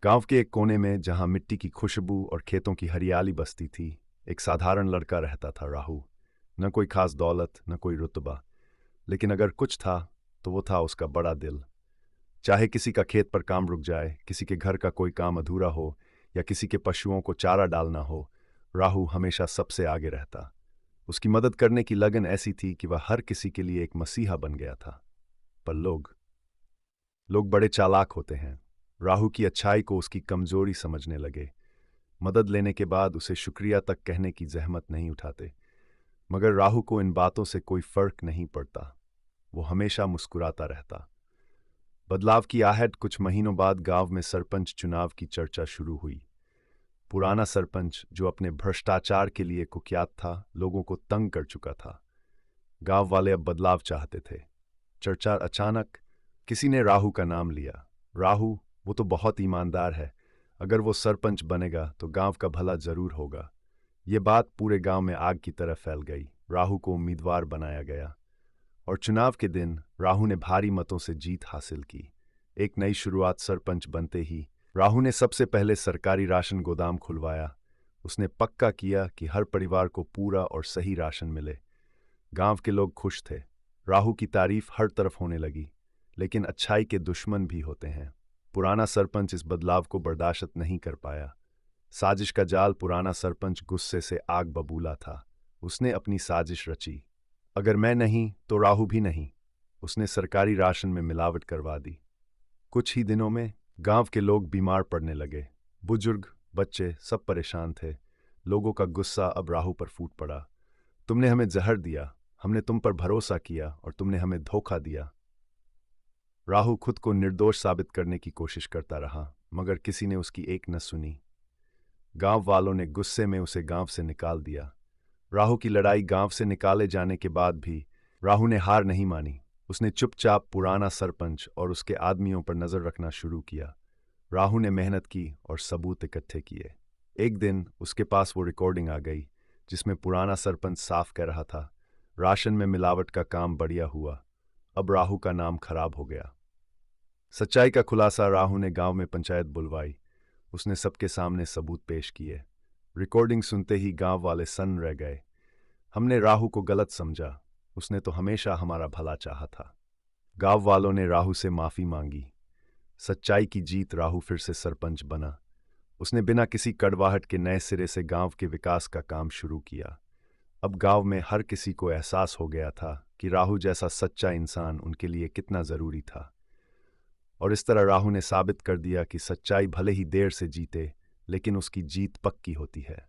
गांव के एक कोने में जहां मिट्टी की खुशबू और खेतों की हरियाली बसती थी, एक साधारण लड़का रहता था, राहु। न कोई खास दौलत, न कोई रुतबा, लेकिन अगर कुछ था तो वो था उसका बड़ा दिल। चाहे किसी का खेत पर काम रुक जाए, किसी के घर का कोई काम अधूरा हो, या किसी के पशुओं को चारा डालना हो, राहु हमेशा सबसे आगे रहता। उसकी मदद करने की लगन ऐसी थी कि वह हर किसी के लिए एक मसीहा बन गया था। पर लोग लोग बड़े चालाक होते हैं। राहु की अच्छाई को उसकी कमजोरी समझने लगे। मदद लेने के बाद उसे शुक्रिया तक कहने की जहमत नहीं उठाते। मगर राहु को इन बातों से कोई फर्क नहीं पड़ता। वो हमेशा मुस्कुराता रहता। बदलाव की आहट कुछ महीनों बाद गांव में सरपंच चुनाव की चर्चा शुरू हुई। पुराना सरपंच, जो अपने भ्रष्टाचार के लिए कुख्यात था, लोगों को तंग कर चुका था। गांव वाले अब बदलाव चाहते थे। चर्चा अचानक किसी ने राहु का नाम लिया। राहु, वो तो बहुत ईमानदार है। अगर वो सरपंच बनेगा तो गांव का भला जरूर होगा। ये बात पूरे गांव में आग की तरह फैल गई। राहु को उम्मीदवार बनाया गया और चुनाव के दिन राहु ने भारी मतों से जीत हासिल की। एक नई शुरुआत। सरपंच बनते ही राहु ने सबसे पहले सरकारी राशन गोदाम खुलवाया। उसने पक्का किया कि हर परिवार को पूरा और सही राशन मिले। गांव के लोग खुश थे। राहु की तारीफ हर तरफ होने लगी। लेकिन अच्छाई के दुश्मन भी होते हैं। पुराना सरपंच इस बदलाव को बर्दाश्त नहीं कर पाया। साजिश का जाल। पुराना सरपंच गुस्से से आग बबूला था। उसने अपनी साजिश रची। अगर मैं नहीं तो राहु भी नहीं। उसने सरकारी राशन में मिलावट करवा दी। कुछ ही दिनों में गांव के लोग बीमार पड़ने लगे। बुजुर्ग, बच्चे सब परेशान थे। लोगों का गुस्सा अब राहु पर फूट पड़ा। तुमने हमें जहर दिया, हमने तुम पर भरोसा किया और तुमने हमें धोखा दिया। राहु खुद को निर्दोष साबित करने की कोशिश करता रहा, मगर किसी ने उसकी एक न सुनी। गांव वालों ने गुस्से में उसे गांव से निकाल दिया। राहु की लड़ाई। गांव से निकाले जाने के बाद भी राहु ने हार नहीं मानी। उसने चुपचाप पुराना सरपंच और उसके आदमियों पर नजर रखना शुरू किया। राहु ने मेहनत की और सबूत इकट्ठे किए। एक दिन उसके पास वो रिकॉर्डिंग आ गई जिसमें पुराना सरपंच साफ कह रहा था, राशन में मिलावट का काम बढ़िया हुआ, अब राहु का नाम खराब हो गया। सच्चाई का खुलासा। राहु ने गांव में पंचायत बुलवाई। उसने सबके सामने सबूत पेश किए। रिकॉर्डिंग सुनते ही गांव वाले सन्न रह गए। हमने राहु को गलत समझा, उसने तो हमेशा हमारा भला चाहा था। गांव वालों ने राहु से माफी मांगी। सच्चाई की जीत। राहु फिर से सरपंच बना। उसने बिना किसी कड़वाहट के नए सिरे से गांव के विकास का काम शुरू किया। अब गांव में हर किसी को एहसास हो गया था कि राहु जैसा सच्चा इंसान उनके लिए कितना जरूरी था। और इस तरह राहु ने साबित कर दिया कि सच्चाई भले ही देर से जीते, लेकिन उसकी जीत पक्की होती है।